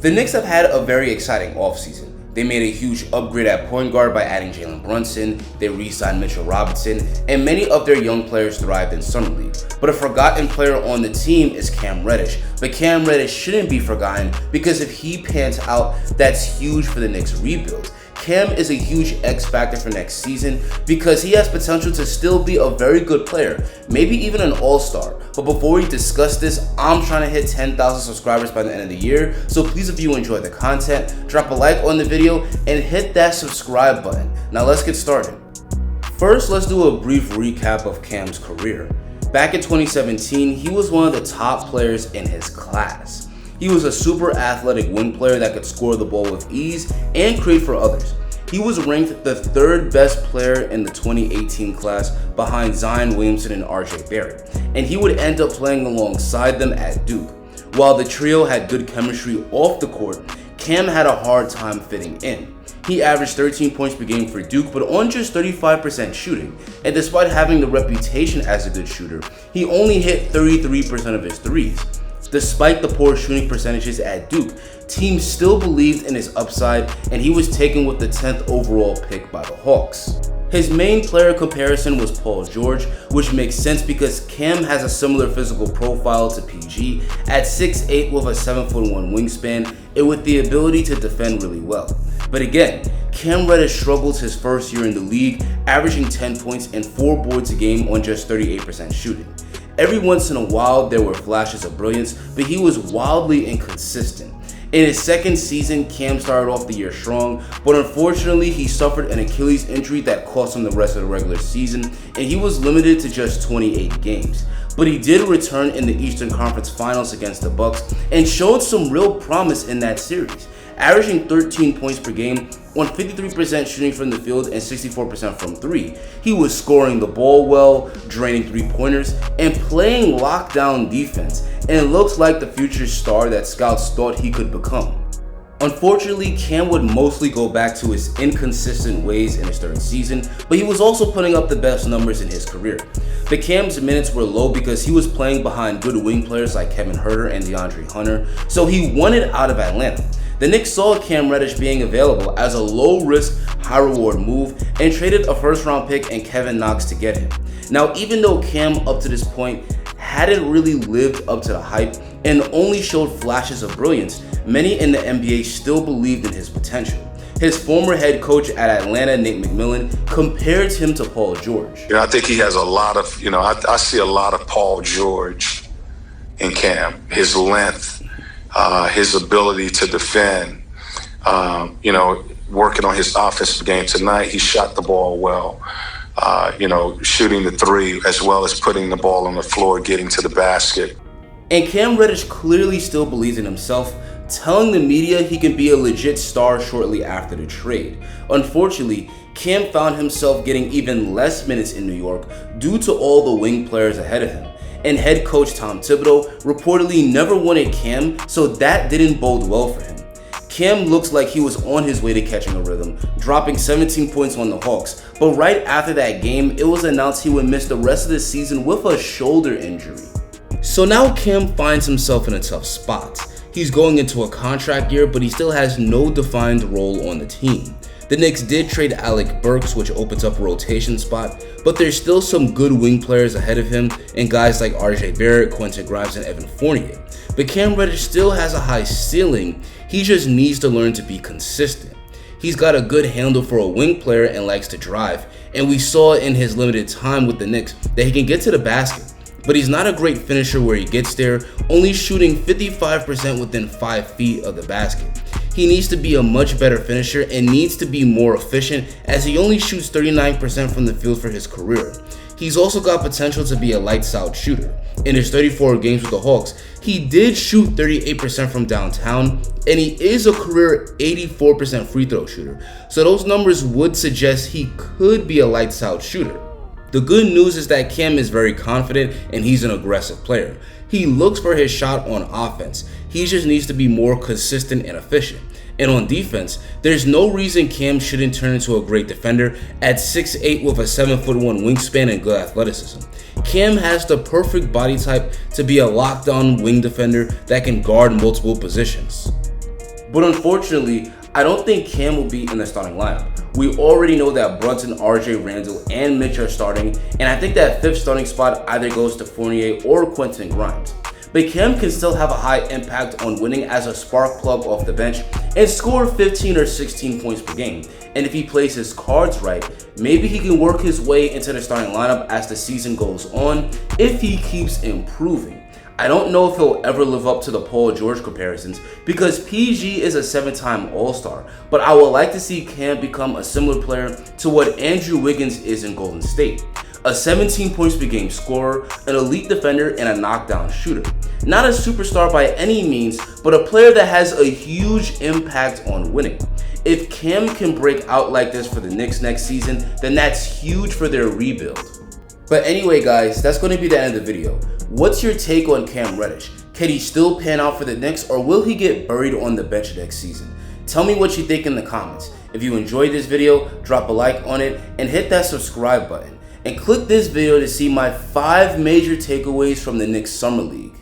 The Knicks have had a very exciting offseason. They made a huge upgrade at point guard by adding Jalen Brunson, they re-signed Mitchell Robinson, and many of their young players thrived in Summer League. But a forgotten player on the team is Cam Reddish. But Cam Reddish shouldn't be forgotten because if he pans out, that's huge for the Knicks rebuild. Cam is a huge X factor for next season because he has potential to still be a very good player, maybe even an all-star. But before we discuss this, I'm trying to hit 10,000 subscribers by the end of the year, so please, if you enjoy the content, drop a like on the video and hit that subscribe button. Now let's get started. First, let's do a brief recap of Cam's career. Back in 2017, he was one of the top players in his class. He was a super athletic wing player that could score the ball with ease and create for others. He was ranked the third best player in the 2018 class behind Zion Williamson and RJ Barrett, and he would end up playing alongside them at Duke. While the trio had good chemistry off the court, Cam had a hard time fitting in. He averaged 13 points per game for Duke, but on just 35% shooting, and despite having the reputation as a good shooter, he only hit 33% of his threes. Despite the poor shooting percentages at Duke, teams still believed in his upside, and he was taken with the 10th overall pick by the Hawks. His main player comparison was Paul George, which makes sense because Cam has a similar physical profile to PG at 6'8" with a 7'1" wingspan and with the ability to defend really well. But again, Cam Reddish struggled his first year in the league, averaging 10 points and 4 boards a game on just 38% shooting. Every once in a while, there were flashes of brilliance, but he was wildly inconsistent. In his second season, Cam started off the year strong, but unfortunately, he suffered an Achilles injury that cost him the rest of the regular season, and he was limited to just 28 games. But he did return in the Eastern Conference Finals against the Bucks and showed some real promise in that series, averaging 13 points per game on 53% shooting from the field and 64% from three. He was scoring the ball well, draining three-pointers, and playing lockdown defense, and it looks like the future star that scouts thought he could become. Unfortunately, Cam would mostly go back to his inconsistent ways in his third season, but he was also putting up the best numbers in his career. But Cam's minutes were low because he was playing behind good wing players like Kevin Huerter and DeAndre Hunter, so he wanted out of Atlanta. The Knicks saw Cam Reddish being available as a low-risk, high-reward move and traded a first-round pick and Kevin Knox to get him. Now, even though Cam up to this point hadn't really lived up to the hype and only showed flashes of brilliance, many in the NBA still believed in his potential. His former head coach at Atlanta, Nate McMillan, compared him to Paul George. I think he has a lot of, I see a lot of Paul George in Cam. His length, his ability to defend, working on his offensive game tonight. He shot the ball well, shooting the three as well as putting the ball on the floor, getting to the basket. And Cam Reddish clearly still believes in himself, telling the media he can be a legit star shortly after the trade. Unfortunately, Cam found himself getting even less minutes in New York due to all the wing players ahead of him. And head coach Tom Thibodeau reportedly never wanted Cam, so that didn't bode well for him. Cam looks like he was on his way to catching a rhythm, dropping 17 points on the Hawks, but right after that game, it was announced he would miss the rest of the season with a shoulder injury. So now Cam finds himself in a tough spot. He's going into a contract year, but he still has no defined role on the team. The Knicks did trade Alec Burks, which opens up a rotation spot, but there's still some good wing players ahead of him and guys like RJ Barrett, Quentin Grimes, and Evan Fournier. But Cam Reddish still has a high ceiling, he just needs to learn to be consistent. He's got a good handle for a wing player and likes to drive, and we saw in his limited time with the Knicks that he can get to the basket. But he's not a great finisher where he gets there, only shooting 55% within 5 feet of the basket. He needs to be a much better finisher and needs to be more efficient as he only shoots 39% from the field for his career. He's also got potential to be a lights out shooter. In his 34 games with the Hawks, he did shoot 38% from downtown, and he is a career 84% free throw shooter. So those numbers would suggest he could be a lights out shooter. The good news is that Cam is very confident and he's an aggressive player. He looks for his shot on offense. He just needs to be more consistent and efficient. And on defense, there's no reason Cam shouldn't turn into a great defender at 6'8" with a 7'1" wingspan and good athleticism. Cam has the perfect body type to be a lockdown wing defender that can guard multiple positions. But unfortunately, I don't think Cam will be in the starting lineup. We already know that Brunson, RJ Randall, and Mitch are starting, and I think that fifth starting spot either goes to Fournier or Quentin Grimes. But Cam can still have a high impact on winning as a spark plug off the bench and score 15 or 16 points per game. And if he plays his cards right, maybe he can work his way into the starting lineup as the season goes on if he keeps improving. I don't know if he'll ever live up to the Paul George comparisons because PG is a 7-time All-Star, but I would like to see Cam become a similar player to what Andrew Wiggins is in Golden State. A 17 points per game scorer, an elite defender, and a knockdown shooter. Not a superstar by any means, but a player that has a huge impact on winning. If Cam can break out like this for the Knicks next season, then that's huge for their rebuild. But anyway guys, that's going to be the end of the video. What's your take on Cam Reddish? Can he still pan out for the Knicks, or will he get buried on the bench next season? Tell me what you think in the comments. If you enjoyed this video, drop a like on it and hit that subscribe button. And click this video to see my 5 major takeaways from the Knicks Summer League.